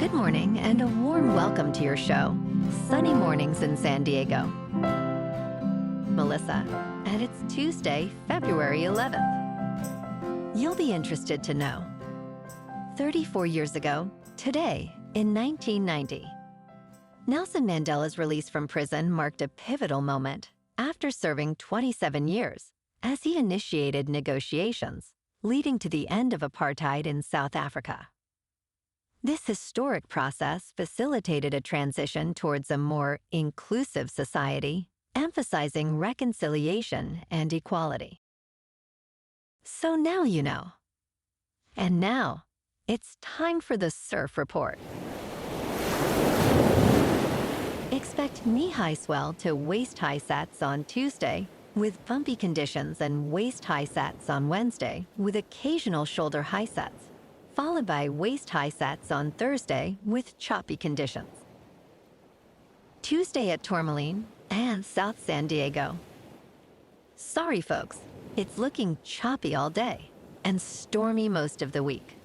Good morning and a warm welcome to your show, Sunny Mornings in San Diego. Melissa, and it's Tuesday, February 11th. You'll be interested to know. 34 years ago, today, in 1990, Nelson Mandela's release from prison marked a pivotal moment after serving 27 years as he initiated negotiations, leading to the end of apartheid in South Africa. This historic process facilitated a transition towards a more inclusive society, emphasizing reconciliation and equality. So now you know. And now, it's time for the Surf Report. Expect knee-high swell to waist-high sets on Tuesday, with bumpy conditions, and waist-high sets on Wednesday, with occasional shoulder-high sets, followed by waist-high sets on Thursday with choppy conditions. Tuesday at Tourmaline and South San Diego. Sorry folks, it's looking choppy all day and stormy most of the week.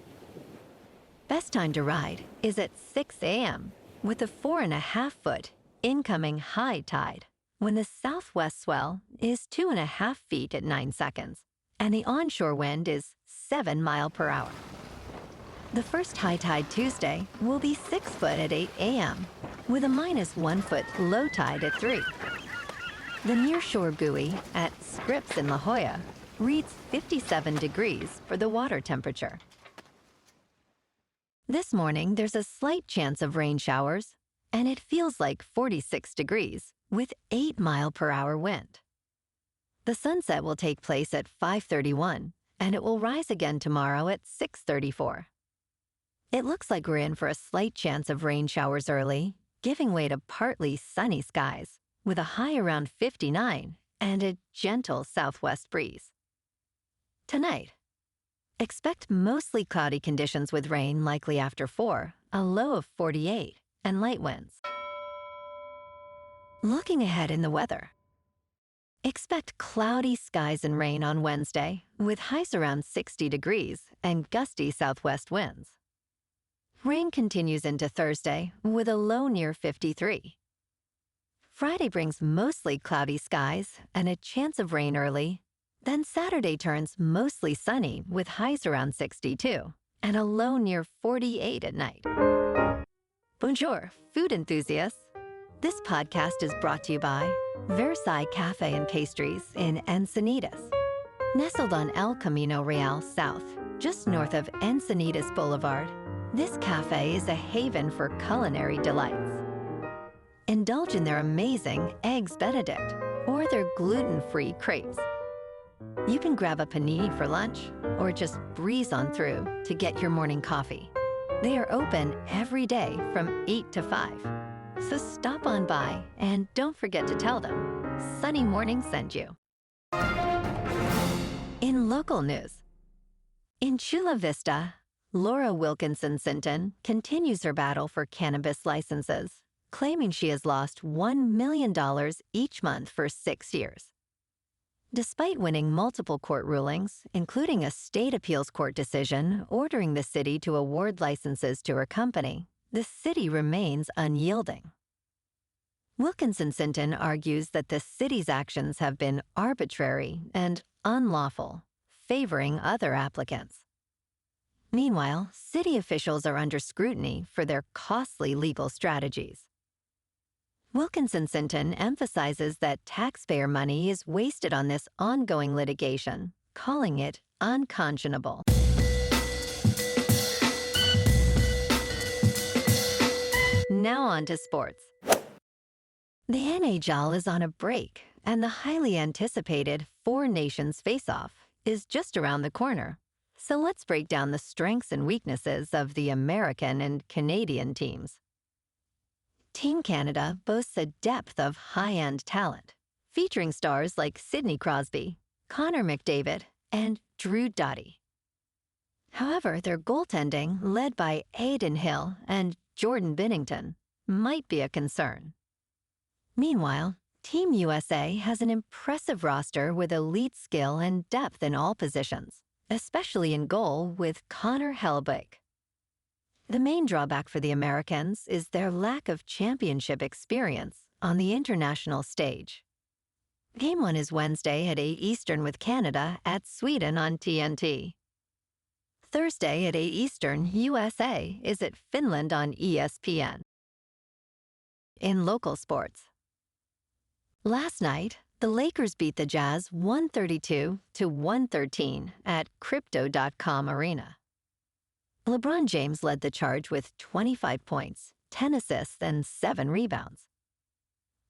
Best time to ride is at 6 a.m. with a 4.5-foot incoming high tide when the southwest swell is 2.5 feet at 9 seconds and the onshore wind is 7 miles per hour. The first high tide Tuesday will be 6 foot at 8 a.m. with a -1 foot low tide at 3. The nearshore buoy at Scripps in La Jolla reads 57 degrees for the water temperature. This morning, there's a slight chance of rain showers, and it feels like 46 degrees with 8 mile per hour wind. The sunset will take place at 5:31, and it will rise again tomorrow at 6:34. It looks like we're in for a slight chance of rain showers early, giving way to partly sunny skies, with a high around 59 and a gentle southwest breeze. Tonight, expect mostly cloudy conditions with rain likely after 4, a low of 48, and light winds. Looking ahead in the weather, expect cloudy skies and rain on Wednesday, with highs around 60 degrees and gusty southwest winds. Rain continues into Thursday with a low near 53. Friday brings mostly cloudy skies and a chance of rain early. Then Saturday turns mostly sunny with highs around 62 and a low near 48 at night. Bonjour, food enthusiasts. This podcast is brought to you by Versailles Cafe and Pastries in Encinitas. Nestled on El Camino Real South, just north of Encinitas Boulevard, this cafe is a haven for culinary delights. Indulge in their amazing Eggs Benedict or their gluten-free crepes. You can grab a panini for lunch or just breeze on through to get your morning coffee. They are open every day from 8 to 5. So stop on by and don't forget to tell them Sunny Morning sent you. In local news, in Chula Vista, Laura Wilkinson Sinton continues her battle for cannabis licenses, claiming she has lost $1 million each month for 6 years. Despite winning multiple court rulings, including a state appeals court decision ordering the city to award licenses to her company, the city remains unyielding. Wilkinson Sinton argues that the city's actions have been arbitrary and unlawful, favoring other applicants. Meanwhile, city officials are under scrutiny for their costly legal strategies. Wilkinson Sinton emphasizes that taxpayer money is wasted on this ongoing litigation, calling it unconscionable. Now on to sports. The NHL is on a break, and the highly anticipated Four Nations Face-Off is just around the corner. So let's break down the strengths and weaknesses of the American and Canadian teams. Team Canada boasts a depth of high-end talent, featuring stars like Sidney Crosby, Connor McDavid, and Drew Doughty. However, their goaltending, led by Aidan Hill and Jordan Binnington, might be a concern. Meanwhile, Team USA has an impressive roster with elite skill and depth in all positions, especially in goal with Connor Hellebuyck. The main drawback for the Americans is their lack of championship experience on the international stage. Game 1 is Wednesday at 8 Eastern with Canada at Sweden on TNT. Thursday at 8 Eastern, USA is at Finland on ESPN. In local sports. Last night, the Lakers beat the Jazz 132-113 at Crypto.com Arena. LeBron James led the charge with 25 points, 10 assists, and 7 rebounds.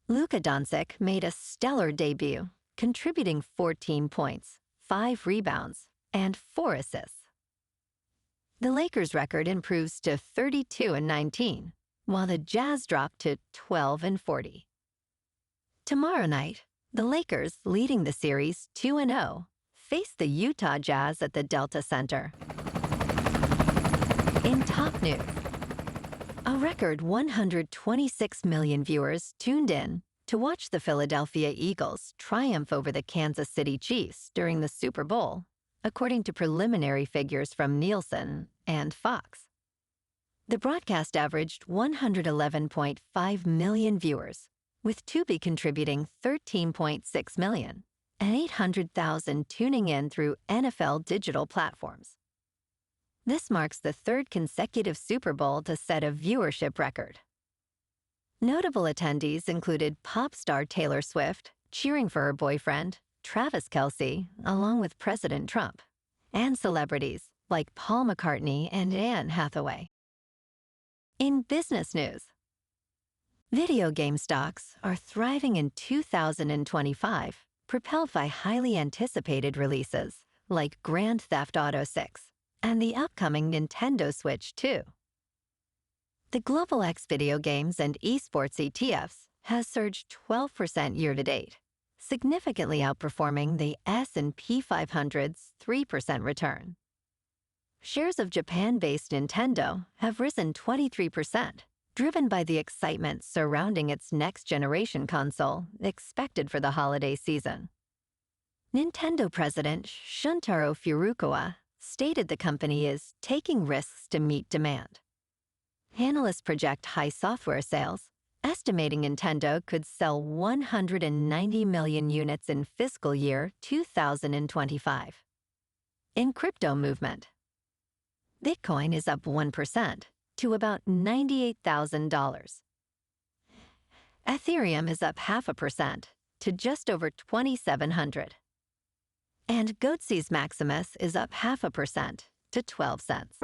Luka Doncic made a stellar debut, contributing 14 points, 5 rebounds, and 4 assists. The Lakers' record improves to 32-19, while the Jazz drop to 12-40. Tomorrow night, the Lakers, leading the series 2-0, face the Utah Jazz at the Delta Center. In top news, a record 126 million viewers tuned in to watch the Philadelphia Eagles triumph over the Kansas City Chiefs during the Super Bowl, according to preliminary figures from Nielsen and Fox. The broadcast averaged 111.5 million viewers, with Tubi contributing 13.6 million and 800,000 tuning in through NFL digital platforms. This marks the third consecutive Super Bowl to set a viewership record. Notable attendees included pop star Taylor Swift, cheering for her boyfriend, Travis Kelce, along with President Trump, and celebrities like Paul McCartney and Anne Hathaway. In business news, video game stocks are thriving in 2025, propelled by highly anticipated releases like Grand Theft Auto 6 and the upcoming Nintendo Switch 2. The Global X video games and esports ETFs has surged 12% year-to-date, significantly outperforming the S&P 500's 3% return. Shares of Japan-based Nintendo have risen 23%, driven by the excitement surrounding its next-generation console expected for the holiday season. Nintendo President Shuntaro Furukawa stated the company is taking risks to meet demand. Analysts project high software sales, estimating Nintendo could sell 190 million units in fiscal year 2025. In crypto movement, Bitcoin is up 1% to about $98,000. Ethereum is up 0.5% to just over 2,700. And Goatse's Maximus is up 0.5% to 12 cents.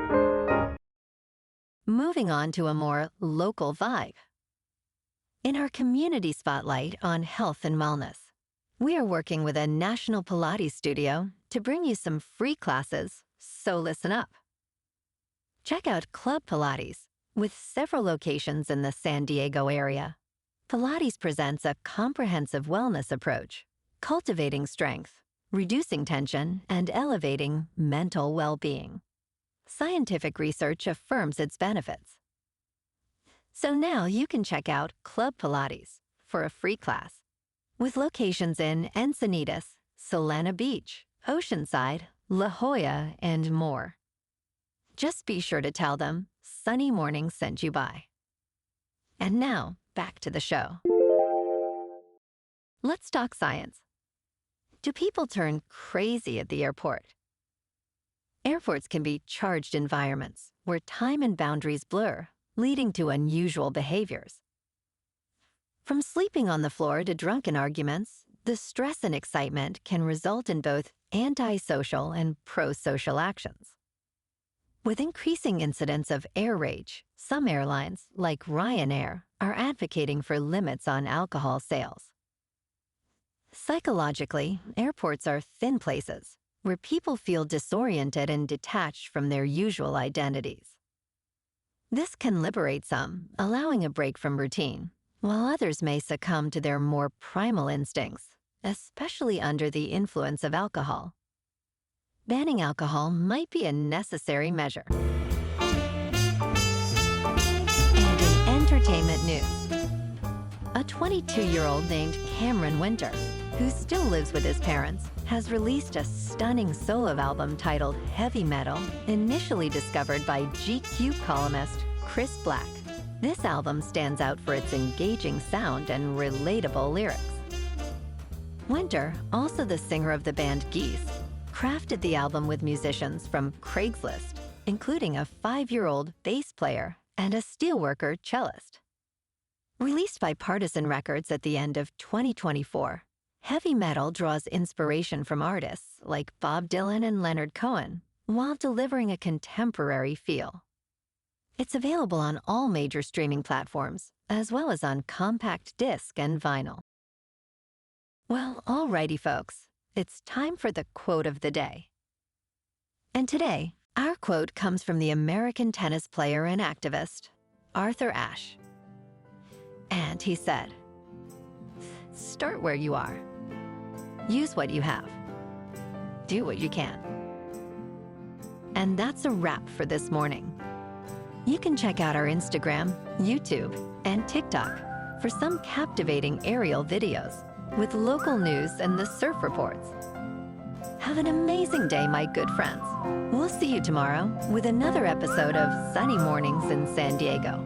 Moving on to a more local vibe. In our community spotlight on health and wellness, we are working with a national Pilates studio to bring you some free classes, so listen up. Check out Club Pilates, with several locations in the San Diego area. Pilates presents a comprehensive wellness approach, cultivating strength, reducing tension, and elevating mental well-being. Scientific research affirms its benefits. So now you can check out Club Pilates for a free class, with locations in Encinitas, Solana Beach, Oceanside, La Jolla, and more. Just be sure to tell them Sunny Morning sent you by. And now, back to the show. Let's talk science. Do people turn crazy at the airport? Airports can be charged environments where time and boundaries blur, leading to unusual behaviors. From sleeping on the floor to drunken arguments, the stress and excitement can result in both antisocial and pro-social actions. With increasing incidents of air rage, some airlines, like Ryanair, are advocating for limits on alcohol sales. Psychologically, airports are thin places where people feel disoriented and detached from their usual identities. This can liberate some, allowing a break from routine, while others may succumb to their more primal instincts, especially under the influence of alcohol. Banning alcohol might be a necessary measure. And in entertainment news, a 22-year-old named Cameron Winter, who still lives with his parents, has released a stunning solo album titled Heavy Metal, initially discovered by GQ columnist Chris Black. This album stands out for its engaging sound and relatable lyrics. Winter, also the singer of the band Geese, crafted the album with musicians from Craigslist, including a 5-year-old bass player and a steelworker cellist. Released by Partisan Records at the end of 2024, Heavy Metal draws inspiration from artists like Bob Dylan and Leonard Cohen, while delivering a contemporary feel. It's available on all major streaming platforms, as well as on compact disc and vinyl. Well, alrighty folks, it's time for the quote of the day. And today, our quote comes from the American tennis player and activist, Arthur Ashe. And he said, "Start where you are. Use what you have. Do what you can." And that's a wrap for this morning. You can check out our Instagram, YouTube, and TikTok for some captivating aerial videos with local news and the surf reports. Have an amazing day, my good friends. We'll see you tomorrow with another episode of Sunny Mornings in San Diego.